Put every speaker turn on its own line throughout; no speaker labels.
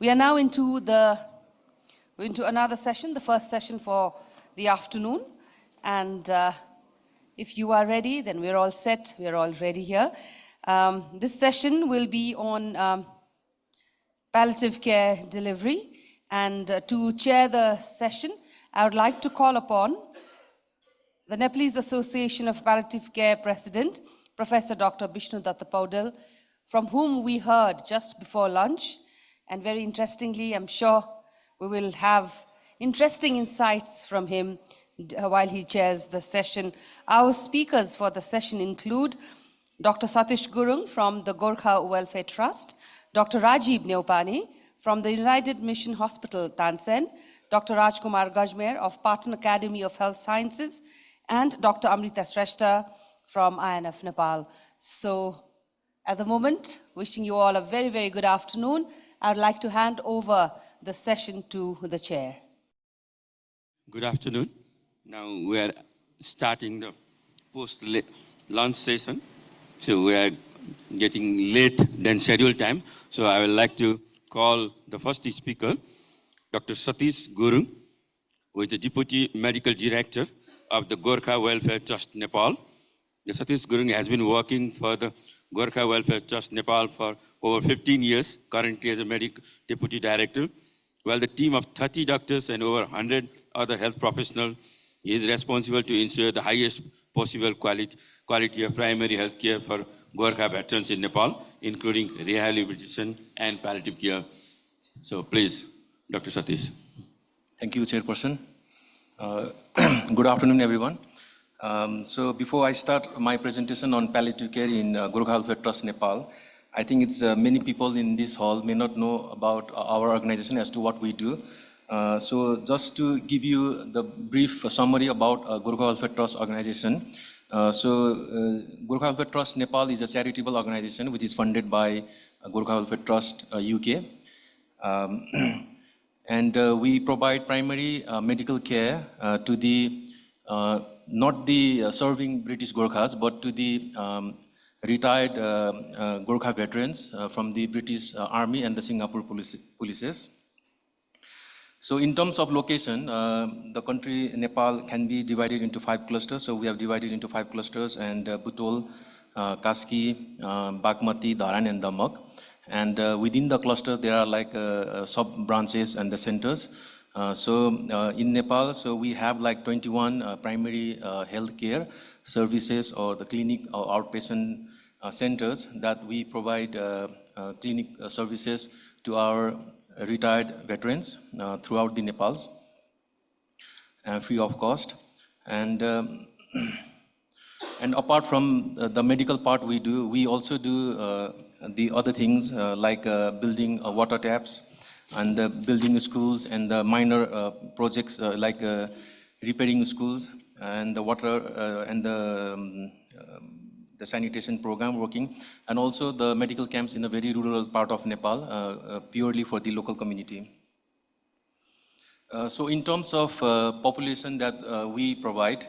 We are now into another session, the first session for the afternoon. And if you are ready, then we're all set. We're all ready here. This session will be on palliative care delivery. And to chair the session, I would like to call upon the Nepalese Association of Palliative Care President, Professor Dr. Bishnu Poudel, from whom we heard just before lunch. And very interestingly, I'm sure we will have interesting insights from him while he chairs the session. Our speakers for the session include Dr. Satish Gurung from the Gorkha Welfare Trust, Dr. Rajiv Neopani from the United Mission Hospital, Tansen, Dr. Rajkumar Gajmer of Patan Academy of Health Sciences, and Dr. Amrita Shrestha from INF Nepal. So at the moment, wishing you all a very, very good afternoon. I would like to hand over the session to the chair.
Good afternoon. Now we are starting the post-lunch session. So we are getting late than scheduled time. So I would like to call the first speaker, Dr. Satish Gurung, who is the Deputy Medical Director of the Gorkha Welfare Trust, Nepal. The Satish Gurung has been working for the Gorkha Welfare Trust, Nepal for over 15 years, currently as a medical deputy director, while the team of 30 doctors and over 100 other health professionals is responsible to ensure the highest possible quality of primary health care for Gorkha veterans in Nepal, including rehabilitation and palliative care. So please, Dr. Satish.
Thank you, Chairperson. Good afternoon, everyone. So before I start my presentation on palliative care in Gorkha Welfare Trust, Nepal, I think it's many people in this hall may not know about our organization as to what we do. So just to give you the brief summary about Gorkha Welfare Trust organization. Gorkha Welfare Trust Nepal is a charitable organization which is funded by Gorkha Welfare Trust UK. And we provide primary medical care to the, not the serving British Gorkhas, but to the retired Gorkha veterans from the British Army and the Singapore polices. So in terms of location, the country Nepal can be divided into 5 clusters. So we have divided into 5 clusters, and Poudel, Kaski, Bagmati, Dharan, and Damak. And within the clusters, there are like sub-branches and the centers. In Nepal, so we have like 21 primary healthcare services or the clinic or outpatient centers that we provide clinic services to our retired veterans throughout the Nepals, free of cost. And apart from the medical part we also do the other things like building water taps and building schools and the minor projects like repairing schools and the water and the sanitation program working, and also the medical camps in a very rural part of Nepal, purely for the local community. So in terms of population that we provide,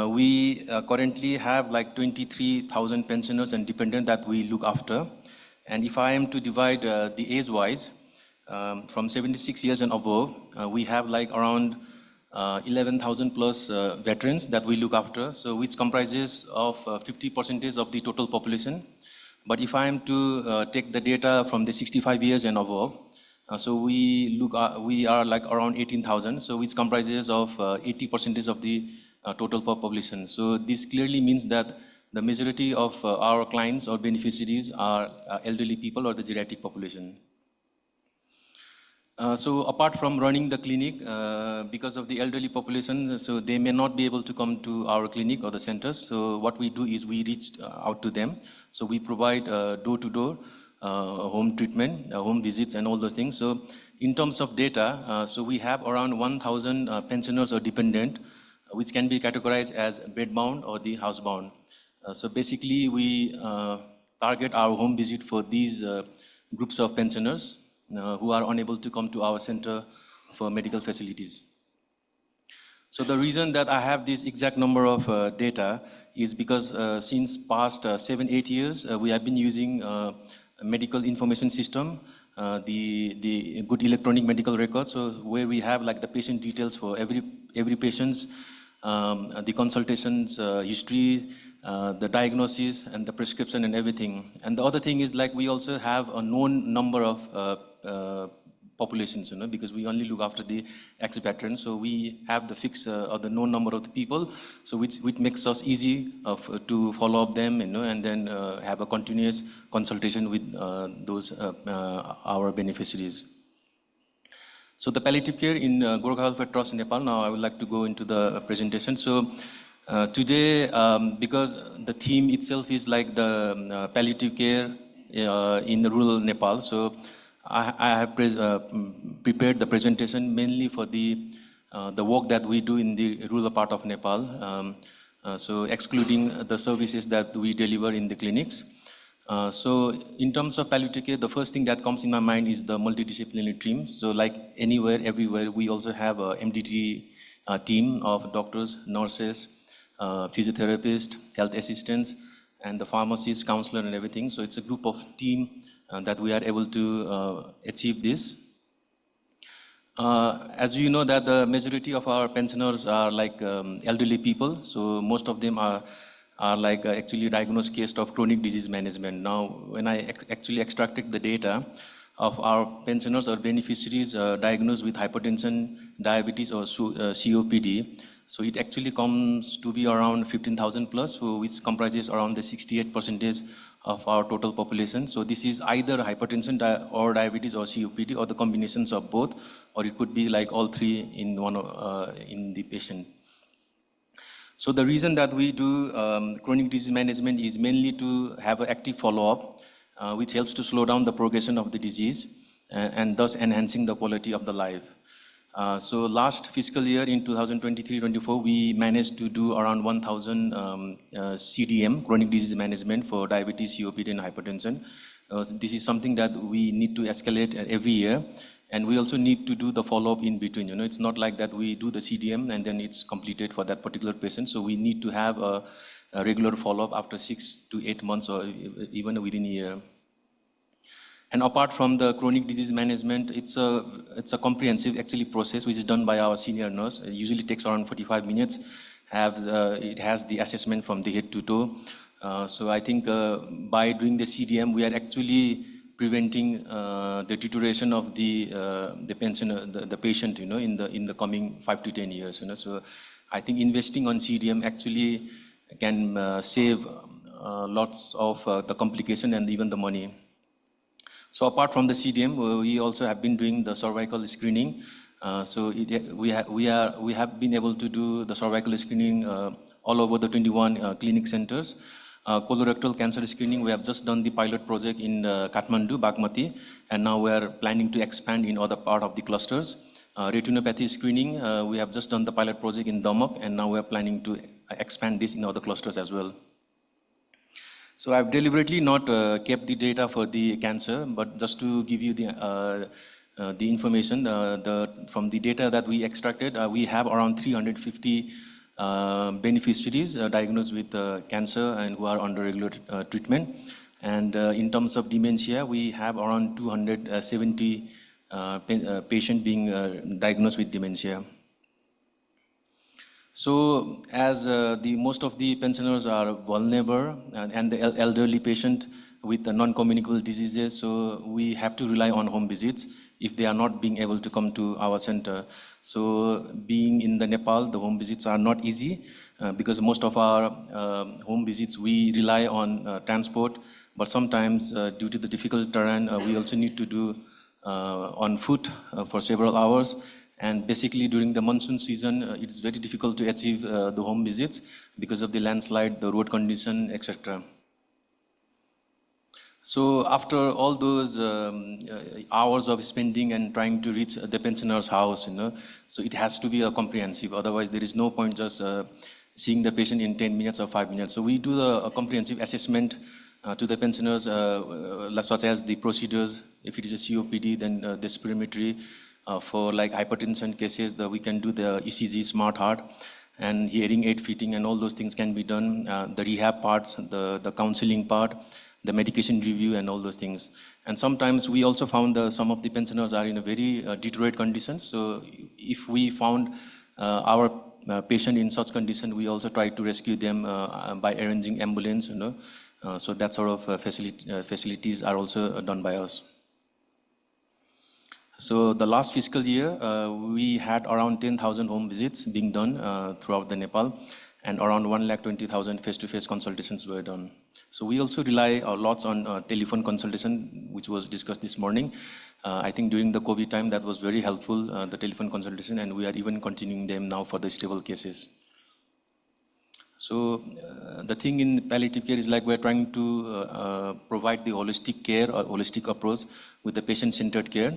we currently have like 23,000 pensioners and dependents that we look after. And if I am to divide the age-wise, from 76 years and above, we have like around 11,000 plus veterans that we look after, so which comprises of 50% of the total population. But if I am to take the data from the 65 years and above, so we are like around 18,000, so which comprises of 80% of the total population. So this clearly means that the majority of our clients or beneficiaries are elderly people or the geriatric population. So apart from running the clinic, because of the elderly population, so they may not be able to come to our clinic or the centers. So what we do is we reach out to them. So we provide door-to-door home treatment, home visits and all those things. So in terms of data, so we have around 1,000 pensioners or dependent, which can be categorized as bedbound or the housebound. So basically we target our home visit for these groups of pensioners who are unable to come to our center for medical facilities. So the reason that I have this exact number of data is because since past 7-8 years, we have been using a medical information system the good electronic medical records, so where we have like the patient details for every patient's, the consultations history, the diagnosis and the prescription and everything. And the other thing is like we also have a known number of populations, because we only look after the ex-veterans, so we have the fixed or the known number of the people, so which makes us easy to follow up them, and then have a continuous consultation with those our beneficiaries. So the palliative care in Gorkha Welfare Trust in Nepal. Now I would like to go into the presentation. So today, because the theme itself is like the palliative care in the rural Nepal, so I have prepared the presentation mainly for the work that we do in the rural part of Nepal, so excluding the services that we deliver in the clinics. So in terms of palliative care, the first thing that comes in my mind is the multidisciplinary team. So like anywhere, everywhere, we also have a MDT team of doctors, nurses, physiotherapists, health assistants, and the pharmacists, counselor, and everything. So it's a group of team that we are able to achieve this. As you know that the majority of our pensioners are like elderly people, so most of them are like actually diagnosed case of chronic disease management. Now, when I actually extracted the data of our pensioners or beneficiaries diagnosed with hypertension, diabetes, or COPD, so it actually comes to be around 15,000 plus, so which comprises around the 68% of our total population. So this is either hypertension or diabetes or COPD or the combinations of both, or it could be like all three in one in the patient. So the reason that we do chronic disease management is mainly to have an active follow-up, which helps to slow down the progression of the disease and thus enhancing the quality of the life. So last fiscal year in 2023-24, we managed to do around 1,000 CDM, chronic disease management for diabetes, COPD, and hypertension. This is something that we need to escalate every year. And we also need to do the follow-up in between. It's not like that we do the CDM and then it's completed for that particular patient. So we need to have a regular follow-up after 6 to 8 months or even within a year. And apart from the chronic disease management, it's a comprehensive actually process which is done by our senior nurse. It usually takes around 45 minutes. It has the assessment from the head to toe. So I think by doing the CDM, we are actually preventing the deterioration of the patient, in the coming 5 to 10 years. So I think investing on CDM actually can save lots of the complication and even the money. So apart from the CDM, we also have been doing the cervical screening. So we have been able to do the cervical screening all over the 21 clinic centers. Colorectal cancer screening, we have just done the pilot project in Kathmandu, Bagmati, and now we are planning to expand in other part of the clusters. Retinopathy screening, we have just done the pilot project in Damak, and now we are planning to expand this in other clusters as well. So I've deliberately not kept the data for the cancer, but just to give you the information, from the data that we extracted, we have around 350 beneficiaries diagnosed with cancer and who are under regular treatment. And in terms of dementia, we have around 270 patients being diagnosed with dementia. So as most of the pensioners are vulnerable and the elderly patient with the non-communicable diseases, so we have to rely on home visits if they are not being able to come to our center. So being in the Nepal, the home visits are not easy because most of our home visits, we rely on transport, but sometimes due to the difficult terrain, we also need to do on foot for several hours. And basically during the monsoon season, it's very difficult to achieve the home visits because of the landslide, the road condition, etc. So after all those hours of spending and trying to reach the pensioner's house, so it has to be a comprehensive. Otherwise, there is no point just seeing the patient in 10 minutes or 5 minutes. So we do a comprehensive assessment to the pensioners, such as the procedures. If it is a COPD, then the spirometry. For like hypertension cases, we can do the ECG, smart heart, and hearing aid fitting, and all those things can be done. The rehab parts, the counseling part, the medication review and all those things. And sometimes we also found some of the pensioners are in a very deteriorated condition. So if we found our patient in such condition, we also try to rescue them by arranging ambulance, so that sort of facilities are also done by us. So the last fiscal year, we had around 10,000 home visits being done throughout the Nepal, and around 120,000 face-to-face consultations were done. So we also rely lots on telephone consultation, which was discussed this morning. I think during the COVID time, that was very helpful, the telephone consultation, and we are even continuing them now for the stable cases. So the thing in palliative care is like we're trying to provide the holistic care or holistic approach with the patient-centered care.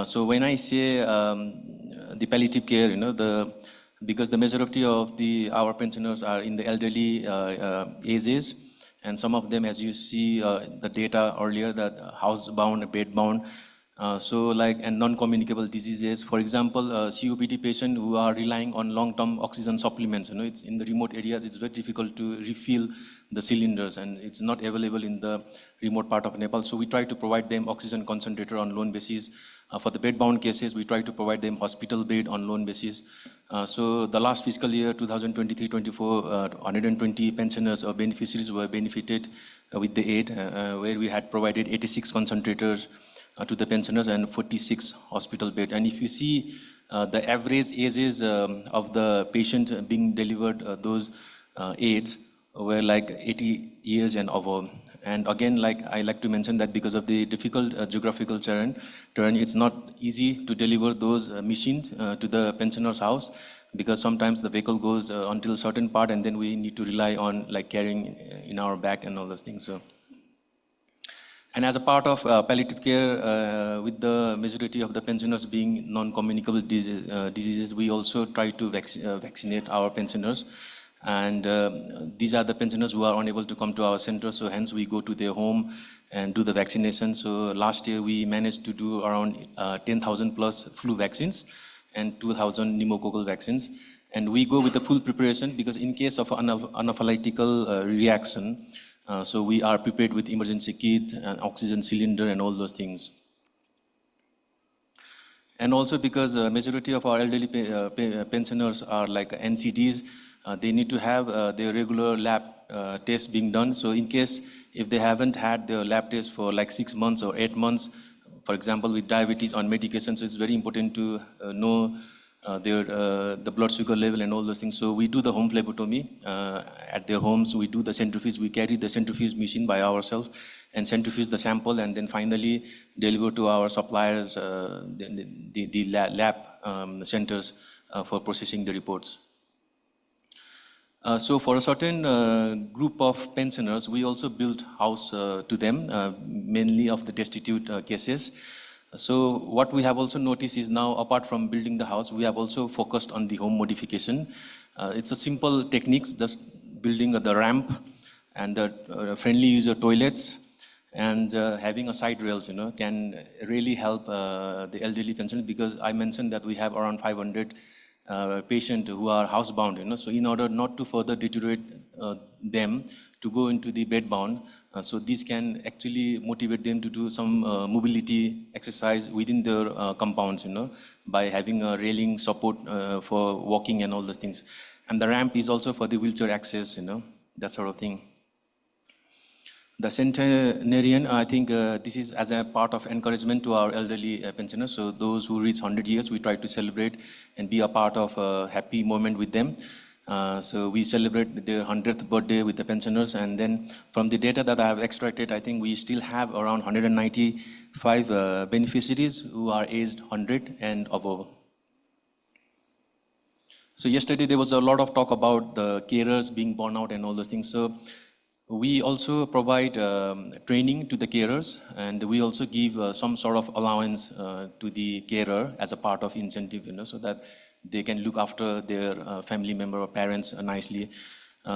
So when I say the palliative care, because the majority of our pensioners are in the elderly ages, and some of them, as you see the data earlier, that housebound, bedbound, and non-communicable diseases. For example, COPD patient who are relying on long-term oxygen supplements. It's in the remote areas, it's very difficult to refill the cylinders, and it's not available in the remote part of Nepal. So we try to provide them oxygen concentrator on loan basis. For the bedbound cases, we try to provide them hospital bed on loan basis. So the last fiscal year, 2023-24, 120 pensioners or beneficiaries were benefited with the aid, where we had provided 86 concentrators to the pensioners and 46 hospital bed. And if you see the average ages of the patient being delivered those aids were like 80 years and above. And again, I like to mention that because of the difficult geographical terrain, it's not easy to deliver those machines to the pensioner's house, because sometimes the vehicle goes until a certain part, and then we need to rely on carrying in our back and all those things. So. And as a part of palliative care, with the majority of the pensioners being non-communicable diseases, we also try to vaccinate our pensioners. And these are the pensioners who are unable to come to our center, so hence we go to their home and do the vaccination. So last year we managed to do around 10,000 plus flu vaccines and 2,000 pneumococcal vaccines. And we go with the full preparation, because in case of anaphylactical reaction, so we are prepared with emergency kit and oxygen cylinder and all those things. And also because majority of our elderly pensioners are like NCDs, they need to have their regular lab tests being done. So in case if they haven't had their lab test for like 6 months or 8 months, for example, with diabetes on medication, so it's very important to know the blood sugar level and all those things. So we do the home phlebotomy at their homes. We do the centrifuge. We carry the centrifuge machine by ourselves and centrifuge the sample, and then finally deliver to our suppliers, the lab centers for processing the reports. So for a certain group of pensioners, we also built house to them, mainly of the destitute cases. So what we have also noticed is now, apart from building the house, we have also focused on the home modification. It's a simple technique, just building the ramp and the friendly user toilets, and having a side rails, can really help the elderly pensioners, because I mentioned that we have around 500 patients who are housebound, so in order not to further deteriorate them to go into the bedbound, so this can actually motivate them to do some mobility exercise within their compounds, by having a railing support for walking and all those things. And the ramp is also for the wheelchair access, that sort of thing. The centenarian, I think this is as a part of encouragement to our elderly pensioners. So those who reach 100 years, we try to celebrate and be a part of a happy moment with them. So we celebrate their 100th birthday with the pensioners. And then from the data that I have extracted, I think we still have around 195 beneficiaries who are aged 100 and above. So yesterday there was a lot of talk about the carers being born out and all those things. So we also provide training to the carers, and we also give some sort of allowance to the carer as a part of incentive, so that they can look after their family member or parents nicely.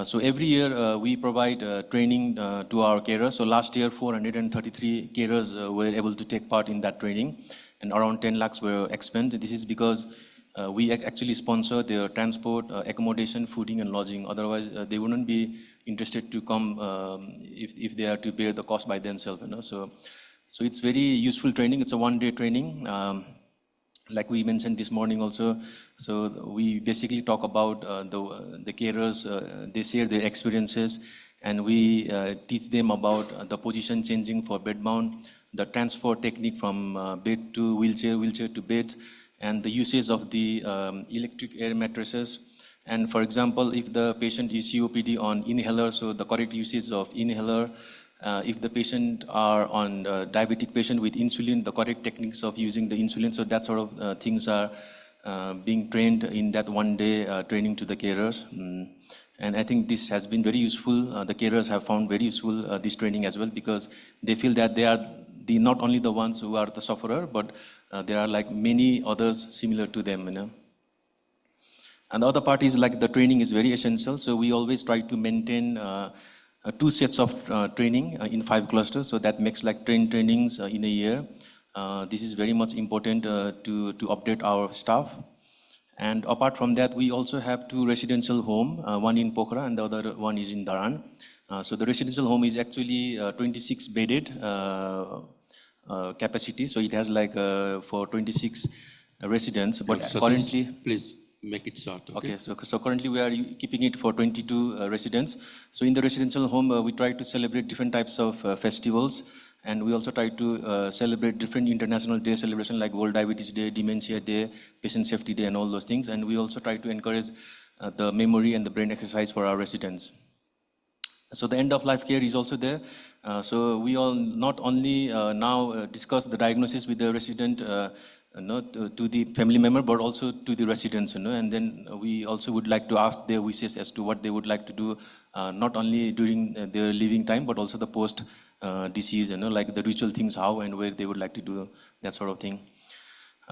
So every year we provide training to our carers. So last year 433 carers were able to take part in that training, and around 10 lakhs were expended. This is because we actually sponsor their transport, accommodation, fooding, and lodging. Otherwise, they wouldn't be interested to come if they are to bear the cost by themselves. So it's very useful training. It's a one-day training. Like we mentioned this morning also, so we basically talk about the carers, they share their experiences, and we teach them about the position changing for bedbound, the transport technique from bed to wheelchair, wheelchair to bed, and the usage of the electric air mattresses. And for example, if the patient is COPD on inhaler, so the correct usage of inhaler. If the patient are on diabetic patient with insulin, the correct techniques of using the insulin. So that sort of things are being trained in that one-day training to the carers. And I think this has been very useful. The carers have found very useful this training as well, because they feel that they are not only the ones who are the sufferer, but there are like many others similar to them. And the other part is like the training is very essential. So we always try to maintain 2 sets of training in 5 clusters. So that makes like 10 trainings in a year. This is very much important to update our staff. And apart from that, we also have 2 residential homes, one in Pokhara and the other one is in Dharan. So the residential home is actually 26 bedded capacity. So it has like for 26 residents, but
So
currently...
please make it short.
Okay, so currently we are keeping it for 22 residents. So in the residential home, we try to celebrate different types of festivals, and we also try to celebrate different international day celebration like World Diabetes Day, Dementia Day, Patient Safety Day, and all those things. And we also try to encourage the memory and the brain exercise for our residents. So the end of life care is also there. So we all not only now discuss the diagnosis with the resident to the family member, but also to the residents, and then we also would like to ask their wishes as to what they would like to do, not only during their living time, but also the post disease, like the ritual things, how and where they would like to do that sort of thing.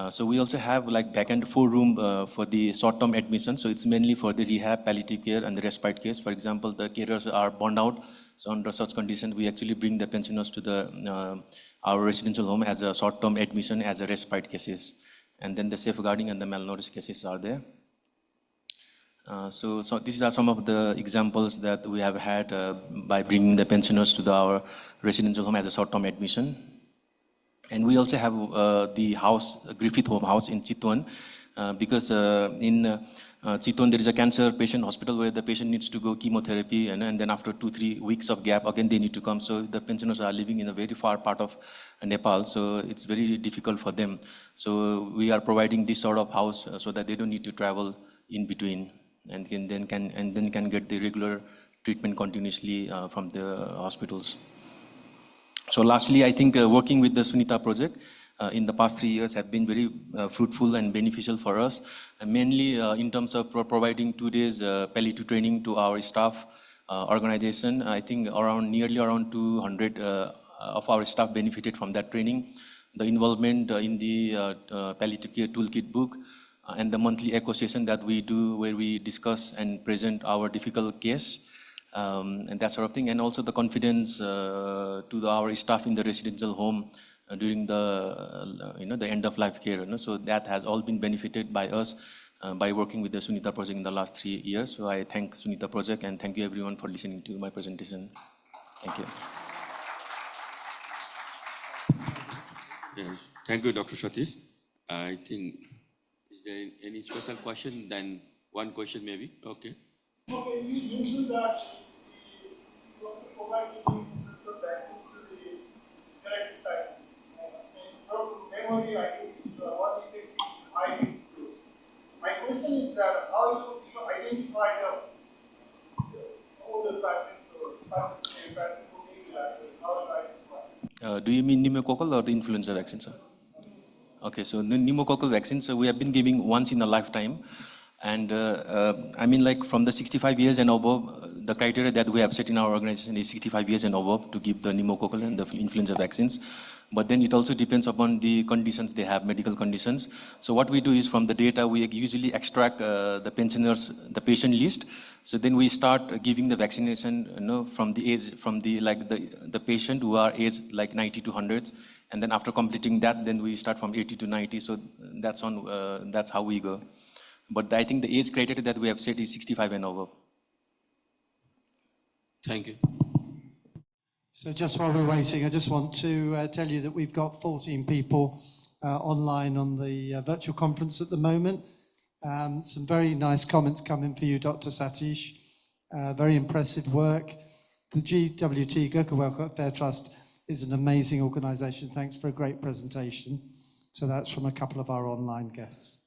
So we also have like back-end 4-room for the short-term admission. So it's mainly for the rehab, palliative care, and the respite case. For example, the carers are burned out. So under such conditions, we actually bring the pensioners to the our residential home as a short-term admission, as a respite cases. And then the safeguarding and the malnourished cases are there. So these are some of the examples that we have had by bringing the pensioners to our residential home as a short-term admission. And we also have the house, Griffith Home House in Chitwan, because in Chitwan there is a cancer patient hospital where the patient needs to go chemotherapy, and then after 2-3 weeks of gap, again they need to come. So the pensioners are living in a very far part of Nepal, so it's very difficult for them. So we are providing this sort of house so that they don't need to travel in between, and then can get the regular treatment continuously from the hospitals. So lastly, I think working with the Sunita project in the past 3 years have been very fruitful and beneficial for us, mainly in terms of providing 2 days palliative training to our staff organization. I think nearly around 200 of our staff benefited from that training. The involvement in the palliative care toolkit book and the monthly echo session that we do where we discuss and present our difficult case. And that sort of thing, and also the confidence to our staff in the residential home during the the end of life care. So that has all been benefited by us by working with the Sunita project in the last 3 years. So I thank Sunita project and thank you everyone for listening to my presentation. Thank you.
Yes. Thank you, Dr. Satish. I think, is there any special question? Then one question maybe. Okay.
Okay, you mentioned that you also provide the vaccine to the selected vaccine. And from memory, I think it's what we take high risk groups. My question is that how you identify all the vaccines or vaccine for vaccines, how do you identify?
Do you mean pneumococcal or the influenza vaccine, sir? Okay, so the pneumococcal vaccines we have been giving once in a lifetime. And I mean, like from the 65 years and above, the criteria that we have set in our organization is 65 years and above to give the pneumococcal and the influenza vaccines. But then it also depends upon the conditions they have, medical conditions. So what we do is from the data, we usually extract the pensioners, the patient list. So then we start giving the vaccination, from the age, from the patient who are aged like 90 to 100. And then after completing that, then we start from 80 to 90. So that's how we go. But I think the age criteria that we have set is 65 and over.
Thank you.
So just while we're waiting, I just want to tell you that we've got 14 people online on the virtual conference at the moment. Some very nice comments coming for you, Dr. Satish. Very impressive work. The GWT, Gurkha Welfare Trust, is an amazing organisation. Thanks for a great presentation. So that's from a couple of our online guests.